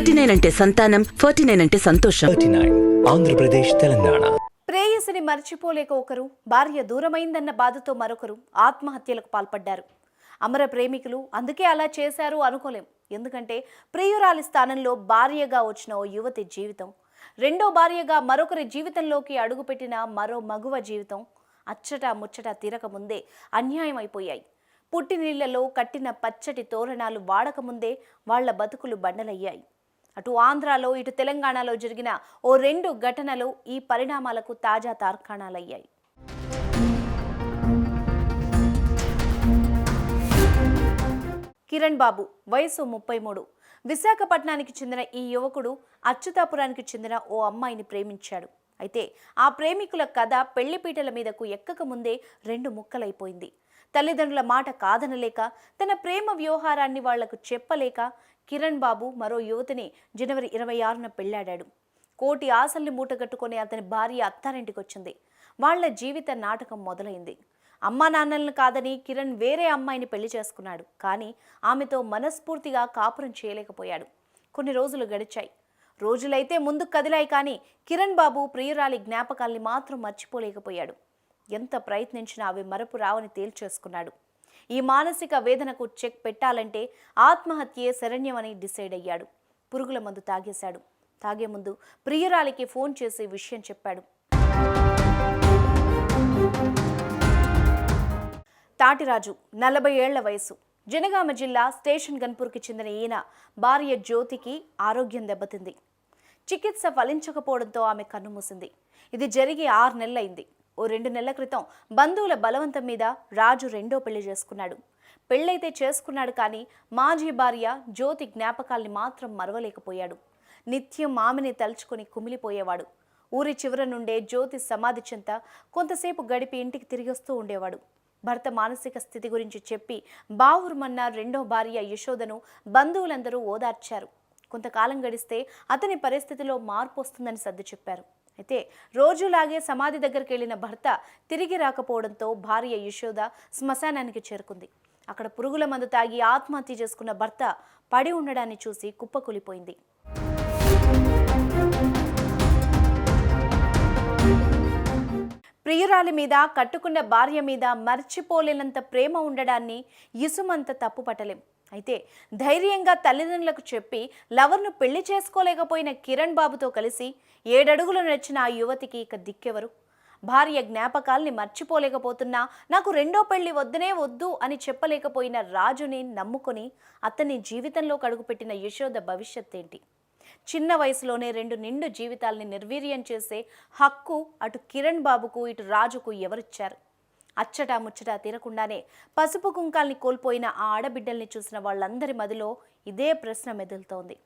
39 అంటే సంతానం, 49 అంటే సంతోషం. 39 ఆంధ్రప్రదేశ్, తెలంగాణ. ప్రేయసిని మర్చిపోలేక ఒకరు, భార్య దూరమైందన్న బాధతో మరొకరు ఆత్మహత్యలకు పాల్పడ్డారు. అమర ప్రేమికులు అందుకే అలా చేశారు అనుకోలేం. ఎందుకంటే ప్రియురాలి స్థానంలో భార్యగా వచ్చిన ఓ యువతి జీవితం, రెండో భార్యగా మరొకరి జీవితంలోకి అడుగుపెట్టిన మరో మగువ జీవితం అచ్చట ముచ్చట తీరకముందే అన్యాయం అయిపోయాయి. పుట్టినీళ్లలో కట్టిన పచ్చటి తోరణాలు వాడకముందే వాళ్ల బతుకులు బండలయ్యాయి. అటు ఆంధ్రాలో ఇటు తెలంగాణలో జరిగిన ఓ 2 ఘటనలు ఈ పరిణామాలకు తాజా తార్కాణాలయ్యాయి. కిరణ్ బాబు వయసు 33. విశాఖపట్నానికి చెందిన ఈ యువకుడు అచ్యుతాపురానికి చెందిన ఓ అమ్మాయిని ప్రేమించాడు. అయితే ఆ ప్రేమికుల కథ పెళ్లిపీటల మీదకు ఎక్కక ముందే 2 ముక్కలైపోయింది. తల్లిదండ్రుల మాట కాదనలేక, తన ప్రేమ వ్యవహారాన్ని వాళ్లకు చెప్పలేక కిరణ్ బాబు మరో యువతిని జనవరి 26న పెళ్లాడాడు. కోటి ఆశల్ని మూటగట్టుకుని అతని భార్య అత్తారింటికొచ్చింది. వాళ్ల జీవిత నాటకం మొదలైంది. అమ్మా నాన్నలను కాదని కిరణ్ వేరే అమ్మాయిని పెళ్లి చేసుకున్నాడు. కానీ ఆమెతో మనస్ఫూర్తిగా కాపురం చేయలేకపోయాడు. కొన్ని రోజులు గడిచాయి. రోజులైతే ముందుకు కదిలాయి. కానీ కిరణ్ బాబు ప్రియురాలి జ్ఞాపకాల్ని మాత్రం మర్చిపోలేకపోయాడు. ఎంత ప్రయత్నించినా అవి మరపు రావని తేల్చేసుకున్నాడు. ఈ మానసిక వేదనకు చెక్ పెట్టాలంటే ఆత్మహత్యే శరణ్యమని డిసైడ్ అయ్యాడు. పురుగుల మందు తాగేశాడు. తాగే ముందు ప్రియురాలికి ఫోన్ చేసి విషయం చెప్పాడు. తాటిరాజు 40 ఏళ్ల వయసు. జనగామ జిల్లా స్టేషన్ గన్పూర్కి చెందిన ఈయన భార్య జ్యోతికి ఆరోగ్యం దెబ్బతింది. చికిత్స ఫలించకపోవడంతో ఆమె కన్నుమూసింది. ఇది జరిగి 6 నెలలైంది. ఓ 2 నెలల క్రితం బంధువుల బలవంతం మీద రాజు రెండో పెళ్లి చేసుకున్నాడు. పెళ్ళైతే చేసుకున్నాడు, కానీ మాజీ భార్య జ్యోతి జ్ఞాపకాల్ని మాత్రం మరవలేకపోయాడు. నిత్యం ఆమెని తలుచుకొని కుమిలిపోయేవాడు. ఊరి చివర నుండే జ్యోతి సమాధి చెంత కొంతసేపు గడిపి ఇంటికి తిరిగి వస్తూ ఉండేవాడు. భర్త మానసిక స్థితి గురించి చెప్పి బావురుమన్న రెండో భార్య యశోదను బంధువులందరూ ఓదార్చారు. కొంతకాలం గడిస్తే అతని పరిస్థితిలో మార్పు వస్తుందని సర్ది చెప్పారు. అయితే రోజులాగే సమాధి దగ్గరికి వెళ్లిన భర్త తిరిగి రాకపోవడంతో భార్య యశోద శ్మశానానికి చేరుకుంది. అక్కడ పురుగుల మందు తాగి ఆత్మహత్య చేసుకున్న భర్త పడి ఉండడాన్ని చూసి కుప్పకూలిపోయింది. ప్రియురాలి మీద, కట్టుకున్న భార్య మీద మర్చిపోలేనంత ప్రేమ ఉండడాన్ని ఇసుమంత తప్పు పట్టలేం. అయితే ధైర్యంగా తల్లిదండ్రులకు చెప్పి లవర్ను పెళ్లి చేసుకోలేకపోయిన కిరణ్ బాబుతో కలిసి 7 అడుగులు నడిచిన ఆ యువతికి ఇక దిక్కెవరు? భార్య జ్ఞాపకాల్ని మర్చిపోలేకపోతున్నా, నాకు రెండో పెళ్లి వద్దనే వద్దు అని చెప్పలేకపోయిన రాజుని నమ్ముకొని అతన్ని జీవితంలోకి అడుగుపెట్టిన యశోద భవిష్యత్తేంటి? చిన్న వయసులోనే 2 నిండు జీవితాల్ని నిర్వీర్యం చేసే హక్కు అటు కిరణ్ బాబుకు ఇటు రాజుకు ఎవరిచ్చారు? అచ్చటా ముచ్చటా తీరకుండానే పసుపు కుంకాల్ని కోల్పోయిన ఆ ఆడబిడ్డల్ని చూసిన వాళ్ళందరి మదిలో ఇదే ప్రశ్న మెదులుతోంది.